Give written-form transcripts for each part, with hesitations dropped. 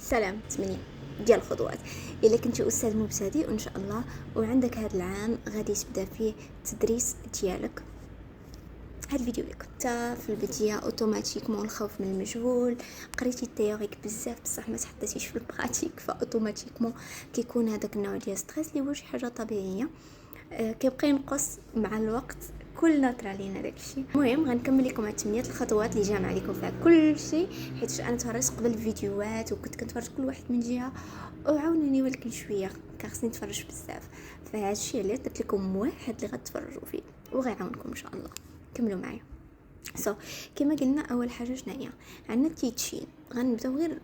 سلام 8 ديال الخطوات. الا كنتي استاذ مبتدئ وان شاء الله وعندك هذا العام غادي تبدا فيه التدريس ديالك، هاد الفيديو لك انت في البدايه اوتوماتيكمون الخوف من المجهول، قريتي التيوريك بزاف بصح ما تحطيتيش في البراتيك، فاوتوماتيكمون كيكون هذاك النوع ديال ستريس اللي هو شي حاجه طبيعيه. كيبقى ينقص مع الوقت، كلنا طرالينا داكشي. المهم غنكمل لكم هاد 8 الخطوات اللي جامع لكم فيها كل شيء، حيت انا تفرجت قبل الفيديوهات وكنت كنتفرج كل واحد من جهه وعاونوني ولكن شويه خاصني نتفرج بزاف، فهذا الشيء اللي درت لكم واحد اللي غتفرجوا فيه وغيعاونكم ان شاء الله. كملوا معايا. كما قلنا اول حاجه شناهي؟ عندنا التيتشين. غنبداو غير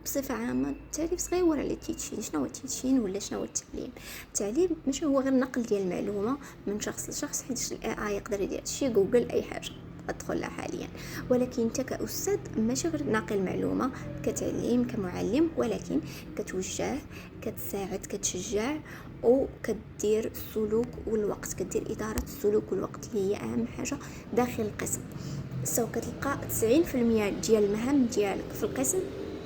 بصفه عامه تعريف صغير على التيتشين. شنو هو التيتشين ولا شنو هو التعليم؟ التعليم ماشي هو غير نقل ديال المعلومه من شخص لشخص، حيت الاي يقدر يدير شي جوجل اي حاجه ادخل لها حاليا، ولكن انت كاستاذ ماشي غير ناقل معلومه كتعليم كمعلم، ولكن كتوجه، كتساعد، كتشجع، وكدير السلوك والوقت، كدير اداره السلوك والوقت اللي هي اهم حاجه داخل القسم. كتلقى 90% ديال المهام ديالك في القسم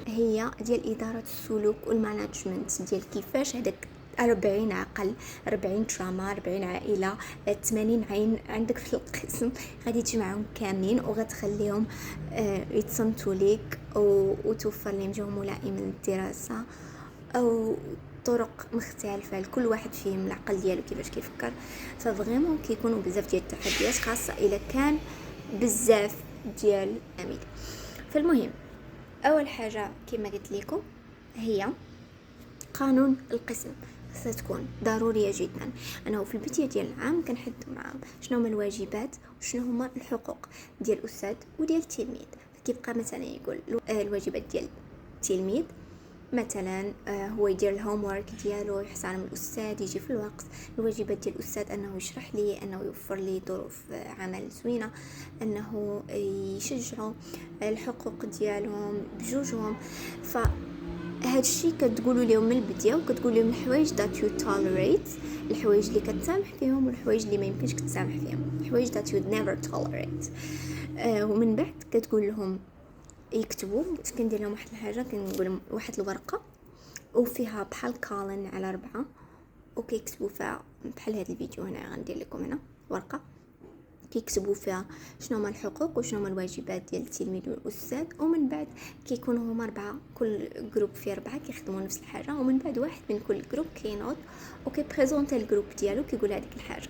هي ديال اداره السلوك والمانجمنت، ديال كيفاش هذاك 40 عقل، 40 تراما، 40 عائله، 80 عين عندك في القسم غادي تجمعهم كاملين وغتخليهم يتصنتوا ليك وتوفر لهم جو ملائم للدراسه او طرق مختلفه لكل واحد فيهم العقل ديالو كيفاش كيفكر. ففريمون كيكونوا بزاف ديال التحديات، خاصه الا كان بزاف ديال العميل. فالمهم اول حاجه كما قلت لكم هي قانون القسم، خاصها تكون ضروريه جدا. انا في البدايه ديال العام كنحدد معاهم شنو هما الواجبات وشنو هما الحقوق ديال الاستاذ وديال التلميذ. كيبقى مثلا يقول الواجبات ديال التلميذ مثلا هو يدير الهوم ورك ديالو، يحترم الاستاذ، يجي في الوقت. الواجبات ديال الاستاذ انه يشرح لي، انه يوفر لي ظروف عمل زوينه، انه يشجعوا. الحقوق ديالهم بجوجهم، هاد الشيء كتقولوا لهم من البدايه، وكتقول لهم الحوايج that you tolerate، الحوايج اللي كتسامح فيهم والحوايج اللي ما يمكنش تسامح فيهم، الحوايج that you never tolerate. ومن بعد كتقول لهم يكتبوا. كندير لهم واحد الحاجه، كنقول لهم واحد الورقه وفيها بحال كالن على 4 وكيكتبوا فيها بحال هذا الفيديو هنا. غندير لكم هنا ورقه كيكتبوا فيها شنو هما الحقوق وشنو هما الواجبات ديال التلميذ والاستاذ، ومن بعد كيكونوا هما 4، كل جروب فيه 4 كيخدموا نفس الحاجه، ومن بعد واحد من كل جروب كينوض وكيبريزونطي الجروب ديالو كيقول هذيك الحاجه.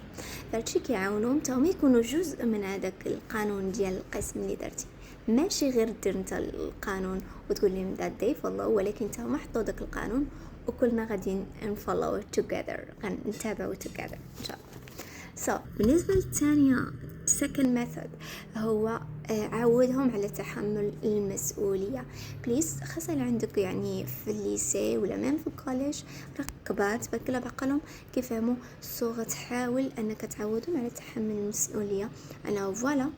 فهادشي كيعاونهم حتى هما يكونوا جزء من هذاك القانون ديال القسم اللي درتي. ماشي غير دير انت القانون وتقول لهم ذات داي فولو، ولكن حتى هما حطوا داك القانون وكلنا غادي نفولو توغيذر، غنتابعوا توغيذر ان شاء الله. بالنسبة للثانية second method هو عودهم على تحمل المسؤولية. بليز خاصة عندك يعني في الليسي ولا ميم في الكوليج راه كبار تبارك الله بعقلهم كيفهموا، غتحاول انك تعودهم على تحمل المسؤولية. انا فوالا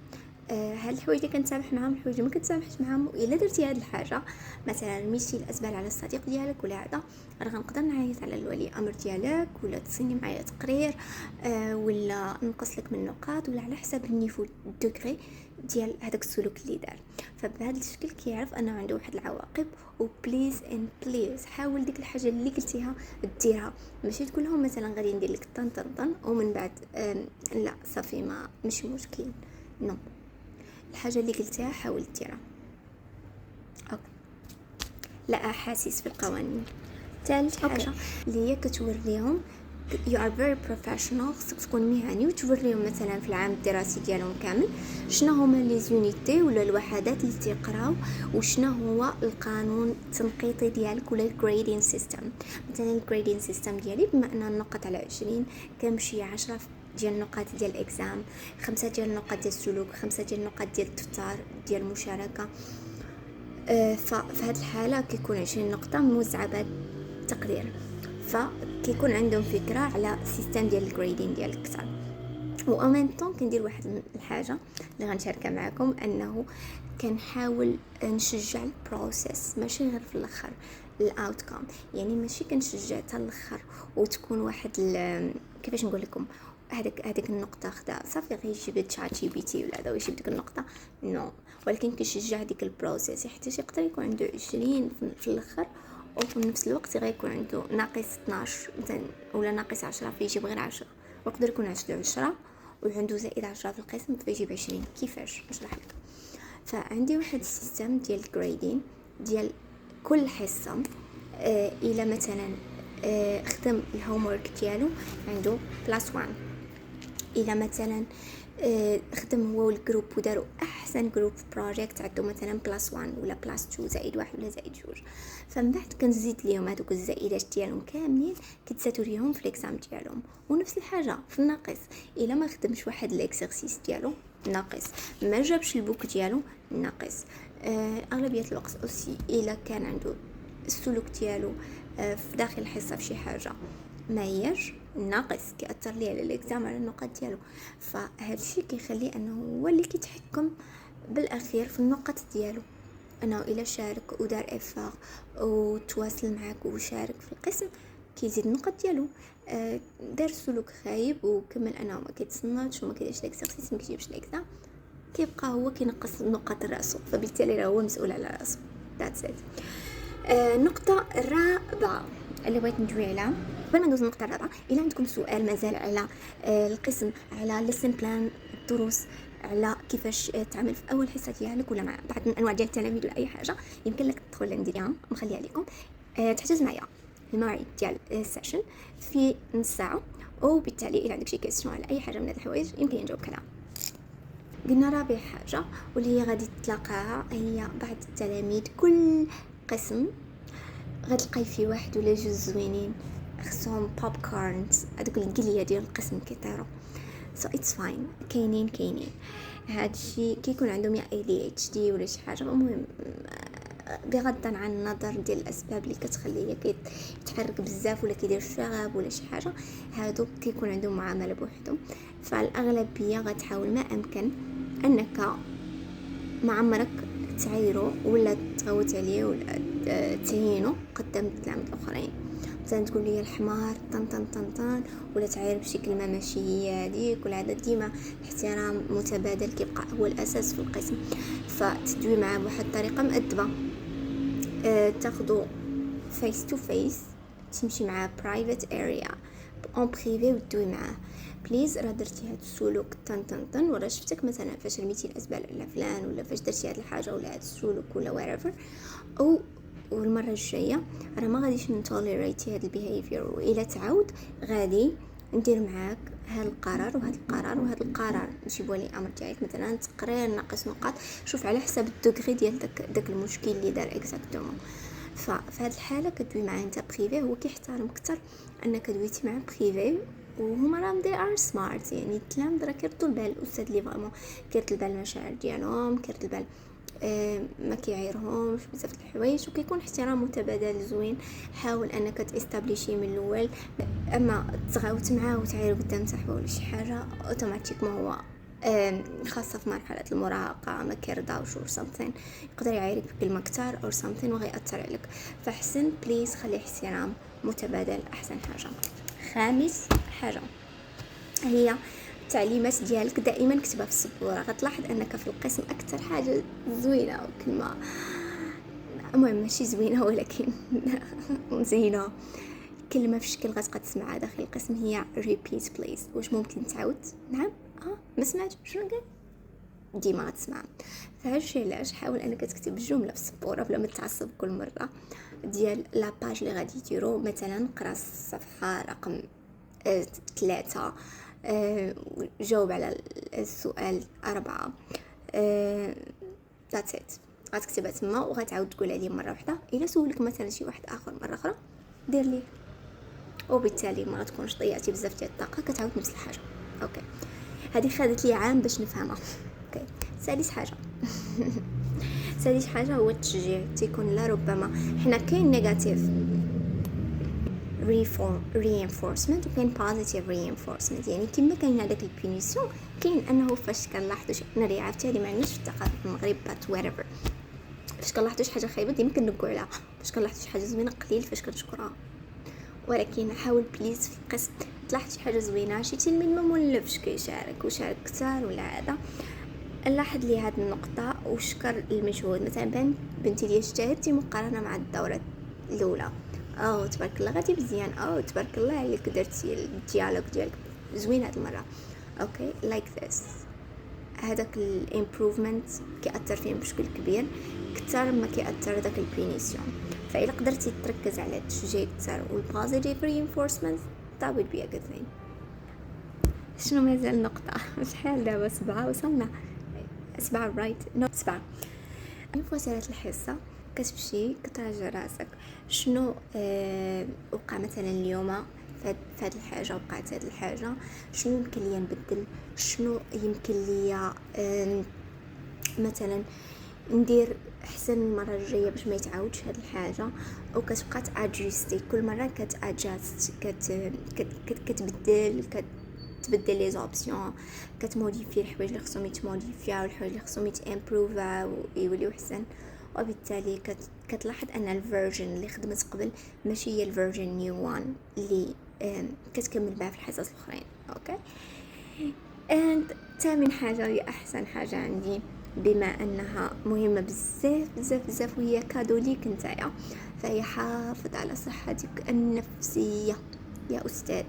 هاد الحوايج اللي كنتسامح معاهم، الحوايج اللي ما كنتسامحش معاهم، الا درتي هاد الحاجه مثلا مشيتي الاسبال على الصديق ديالك ولا هذا، راه غنقدر نعيط على الولي امر ديالك ولا تصيني معايا تقرير ولا نقص لك من النقاط ولا على حسب النيفو الدوغري ديال هذاك السلوك اللي دار. فبهذا الشكل كيعرف انه عنده واحد العواقب. وبليز ان بليز حاول ديك الحاجه اللي قلتيها ديرها، ماشي تقول لهم مثلا غادي ندير لك طن طن طن ومن بعد لا صافي ما ماشي مشكل. نو، الحاجه اللي قلتها حاول ديرها. اوكي، لا احاسيس في القوانين. ثالث حاجه اللي هي كتوريهم you are very professional، خصك تكون مهني وتوريهم مثلا في العام الدراسي ديالهم كامل شنو هما لي زونيتي ولا الوحدات اللي تيقراو، وشنو هو القانون التنقيطي ديالك ولا الجريدين سيستم. مثلا الجريدين سيستم ديالي بما ان النقط على 20 كنمشي 10 ديال النقاط ديال الاكزام، 5 ديال النقاط ديال السلوك، 5 ديال النقاط ديال التفتار ديال المشاركه. ففي هذه الحاله كيكون 20 نقطه موزعه بهذا التقدير، فكيكون عندهم فكره على السيستم ديال الجريدين ديال الكتاب. وأمين طون كندير واحد من الحاجه اللي غنشاركها معكم، انه كنحاول نشجع البروسيس ماشي غير في الاخر الاوتكم. يعني ماشي كنشجع حتى الاخر وتكون واحد كيفاش نقول لكم هذيك النقطه خدا صافي غير يجيب تشات جي بي تي ولا هذا ويجيب ديك النقطه نو. ولكن كيشجع ديك البروسيس حتى يقدر يكون عنده 20 في الاخر، وفي نفس الوقت غيكون عنده ناقص 12 مثلا ولا ناقص 10 فيجيب غير 10، ويقدر يكون عنده 10 وعنده زائد 10 في القسم فيجيب 20. كيفاش نشرح لك. فعندي واحد السيستم ديال الجريدين ديال كل حصه. الى مثلا خدم الهومورك ديالو عنده بلاس 1. الى مثلا خدم هو والجروب وداروا احسن جروب بروجيكت عنده مثلا بلاس 1 ولا بلاس 2 زائد 1 ولا زائد 2. فمن بعد كنزيد ليهم هذوك الزائدات ديالهم كاملين كتزادوا ليهم في ليكزام ديالهم. ونفس الحاجه في الناقص، الا ما خدمش واحد الاكسرسيس ديالو ناقص، ما جابش البوك ديالو ناقص. اغلبيه الوقت اوسي الا كان عنده السلوك ديالو في داخل الحصه في شي حاجه ما هياش ناقص، كيأثر ليه على الاكزام على النقاط ديالو. فهذا الشيء كيخليه انه هو اللي كيتحكم بالاخير في النقط ديالو، انه الا شارك ودار افار وتواصل معك وشارك في القسم كيزيد النقط ديالو. دار سلوك خايب وكمل انه ما كيتصنتش وما كيديرش الاكسرسيس ما كيجيبش الاكزام، كيبقى هو كينقص النقط راسو، فبالتالي هو مسؤول على راسو. ذاتس ات. النقطه الرابعه اللي بغيت ندوي عليها قبل ما ندوز النقطه الرابعه، الا عندكم سؤال مازال على القسم، على ليسن بلان الدروس، على كيفاش تعمل في اول حصه ديالك ولا مع بعض من انواع ديال التلاميذ ولا اي حاجه، يمكن لك تدخل عندي اليوم مخليها لكم. تحجز معايا المواعيد ديال السيشن في نص ساعه، وبالتالي الا عندك شي كيسيون على اي حاجه من هاد الحوايج يمكن نجاوبك عليها. قلنا رابع حاجه واللي هي غادي تلاقاها هي بعض التلاميذ كل قسم غتلقاي فيه واحد ولا جوج زوينين خصهم بوب كورنز، هذوك القليه ديال القسم كيطيروا. سو اتس فاين، كاينين هادشي كيكون عندهم يا ADHD ولا شي حاجه. المهم بغض عن النظر ديال الاسباب اللي كتخليه يتحرك بزاف ولا كيدير شغب ولا شي حاجه، هادو كيكون عندهم معامله بوحدهم. فالاغلبيه غتحاول ما امكن انك مع عمرك تعايرو ولا تغوت عليه ولا تهينو قدام التلاميذ الاخرين. مثلا تقول لي الحمار طن طن طن طن، ولا تعاير بشي كلمه ماشي هي هذيك. ولا عاد ديما احترام متبادل كيبقى هو الاساس في القسم. فتدوي معاه بواحد الطريقه مؤدبه، تاخذوا فيس تو فيس، تمشي معاه برايفت اريا اون بريفي وتدوي معاه بليز راه درتي هاد السلوك طن طن طن، ولا شفتك مثلا فاش رميتي الازبال على فلان، ولا فاش درتي هاد الحاجه ولا هاد السلوك ولا whatever. او والمره الجايه راه ما غاديش نتوليريتي هاد البيهيفير، والا تعاود غادي ندير معاك هاد القرار وهاد القرار وهاد القرار. نجيبوا لي امر ديالك مثلا تقرير ناقص نقاط، شوف على حسب الدوغري ديال داك المشكل اللي دار اكزاكتومون. ففي هاد الحاله كدوي معاه انت بريفي، هو كيحترم اكثر انك دويتي معاه بريفي. وهما راهم دي ار سمارت، يعني التلاميذ راه كيردوا البال الاستاذ اللي فريمون كيرد البال المشاعر ديالهم، كيرد البال ما كيعيرهمش بزاف د الحوايج، وكيكون احترام متبادل زوين. حاول انك تستابليشي من الاول. اما تغاوت معاه وتعاير قدام صاحبه ولا شي حاجه اوتوماتيك ما هو خاصه في مرحله المراهقه ما كيرضاوش اور سامثين، يقدر يعايرك بكلمه كتار اور سامثين وغيأثر عليك. فاحسن بليز خلي احترام متبادل احسن حاجه. خامس حاجه هي التعليمات ديالك دائما كتبها في السبوره. غتلاحظ انك في القسم اكثر حاجه زوينه وكلمه المهم ماشي زوينه ولكن زينه، كلمه في شكل غتبقى تسمعها داخل القسم هي repeat please. واش ممكن تعاود؟ نعم. ما سمعت شنو قال؟ ديما غتسمع. فهادشي علاش حاول انك تكتب جمله في السبوره بلا ما تعصب كل مره ديال لاباج اللي غادي ديرو. مثلا قرا الصفحه رقم 3، جاوب على السؤال 4. that's it. غتكتبها تما وغتعاود تقولها لي مره واحده. الا سولك مثلا شي واحد اخر مره اخرى دير ليه، وبالتالي ما غتكونش ضيعتي بزاف ديال الطاقه كتعاود نفس الحاجه. اوكي، هذه خدت لي عام باش نفهمها. اوكي، سادس حاجه هو التشجيع. تيكون لربما حنا كاين نيجاتيف reinforcement وكاين positive reinforcement. يعني كما كاين هذاك البينيسيون كاين انه فاش كنلاحظوا شي ناري عرفتي هذه ما عندناش في الثقافه في المغرب but whatever. فاش كنلاحظوا شي حاجه خايبه ديما كنقوا عليها، فاش كنلاحظوا شي حاجه زوينه قليل فاش كنشكرها. ولكن حاول بليز في القسم تلاحظ شي حاجه زوينه، شي تلميذ ما مولفش كيشارك وشارك كثار ولا هذا، نلاحظ لي هذه النقطه وشكر المجهود. مثلا بنتي ديال اجتهدتي مقارنه مع الدوره الاولى، او تبارك الله غادي مزيان، او تبارك الله عليك درتي الديالوج ديالك زوين هاد المره. اوكي لايك ذس. هذاك الامبروفمنت كيأثر فيهم بشكل كبير كثر ما كيأثر داك البينيسيون. فإلا قدرتي تركز على التشجيع كثر والبوزيتيف رينفورسمنت that would be a good thing. شنو مازال نقطة شحال دابا 7 وصلنا 7 رايت نو 7. في وسيلة الحصة كتمشي كتراجع راسك شنو وقع مثلا اليوم فهاد الحاجة، وقعت هاد الحاجة، شنو يمكن ليا نبدل، شنو يمكن ليا مثلا ندير احسن المره الجايه باش ما يتعاودش هاد الحاجه. او كتبقى تاجيستي كل مره كتاجاست كتبدل لي زوبسيون، كتموديفي الحوايج اللي خصهم يتموديفيا والحوايج اللي خصهم يتامبروفا ويوليو احسن. وبالتالي كتلاحظ ان الفيرجن اللي خدمت قبل ماشي هي الفيرجن نيو وان اللي كتكمل بها في الحصص الاخرين. اوكي اند ثامن حاجه هي احسن حاجه عندي بما انها مهمه بزاف بزاف بزاف وهي كادو ليك نتايا، فهي حافظ على صحتك النفسيه يا استاذ.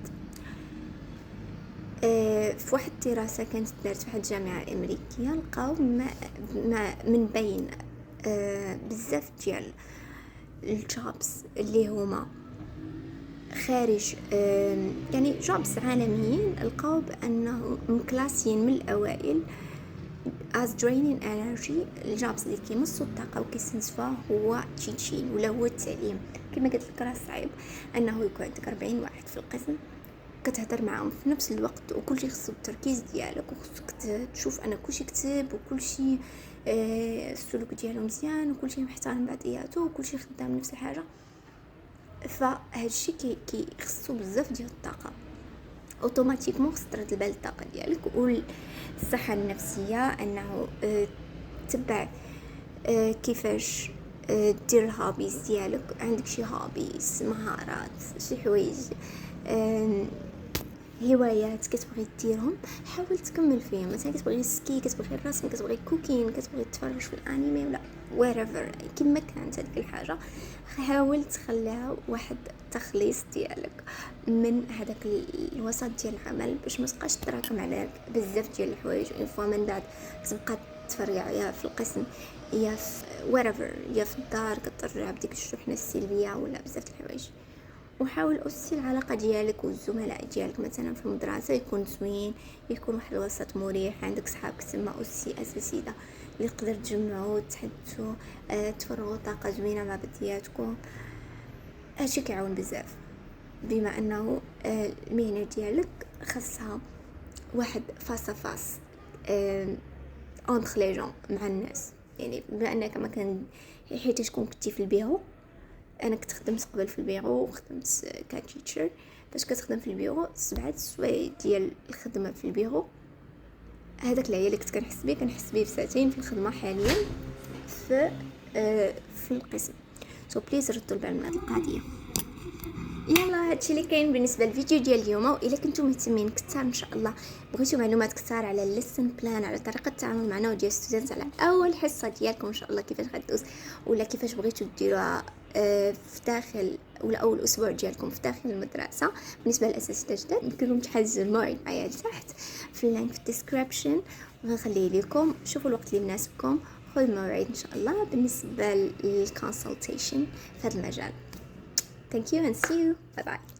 في واحد الدراسه كانت دارت في واحد الجامعه الامريكيه لقاو من بين بزاف ديال الجوبس اللي هما خارج يعني جوبس عالميين، لقاو بانه مكلاسيين من الاوائل as draining energy. الجوبس اللي كيمصوا الطاقه وكيستنزفوها هو تيتشين ولا هو التعليم. كما قلت لك راه صعيب انه يكون عندك 40 واحد في القسم كتهضر معاهم في نفس الوقت وكل شيء خصو التركيز ديالك وخصك تشوف ان كل شيء كتب وكل شيء السلوك ديالو مزيان وكل شيء محترم بعضياته وكل شيء خدام نفس الحاجه. فهاد الشيء كي خصو بزاف ديال الطاقه اوتوماتيكمون خص ترد البال الطاقه ديالك. والصحه النفسيه انه تبع كيفاش دير الهوبيز ديالك. عندك شي هوبيز، مهارات، شي حوايج، هوايات كتبغي ديرهم حاول تكمل فيهم. مثلا كتبغي السكي، كتبغي الرسم، كتبغي كوكين، كتبغي تتفرج في الانمي ولا whatever كما كانت هذيك الحاجه، حاول تخليها واحد التخليص ديالك من هذاك الوسط ديال العمل باش ما تبقاش تراكم عليك بزاف ديال الحوايج وفوا من بعد تبقى تفرع يا في القسم يا في whatever يا في الدار كترجع بديك الشحنه السلبيه ولا بزاف الحوايج. وحاول أسي العلاقة ديالك والزملاء ديالك مثلا في المدرسة يكون زوين، يكون واحد الوسط مريح، عندك صحابك تما أسي أساسية اللي تقدر تجمعوا تحدثوا تفرغوا طاقة زوينة مع بدياتكم. هادشي كيعاون بزاف بما أنه المهنة ديالك خاصها واحد فاس اونتر لي جون مع الناس. يعني بما أنك ما كان حيت تكون كنتي في البيرو، انا كنت خدمت قبل في البيرو وخدمت كتيتشر. باش كتخدم في البيرو 7 سوايع ديال الخدمه في البيرو، هذاك العيا اللي كنت كنحس بيه في ساعتين في الخدمه حاليا في القسم. سو بليز ردوا البال من هذه القضيه. يلا هادشي اللي كاين بالنسبه للفيديو ديال اليوم. والا كنتم مهتمين كثر ان شاء الله بغيتوا معلومات كثر على الليسن بلان، على طريقه التعامل مع نوع ديال ستودنتس، على اول حصه ديالكم ان شاء الله كيفاش غدوز ولا كيفاش بغيتوا ديروها في داخل ولا اول اسبوع ديالكم في داخل المدرسه بالنسبه للاساتذه الجداد، يمكنكم تحجزوا الموعد معايا لتحت في اللينك في الديسكريبشن، وغنخليه لكم. شوفوا الوقت اللي يناسبكم، خذوا الموعد ان شاء الله بالنسبه للكونسلتيشن في هذا المجال. Thank you and see you. Bye bye.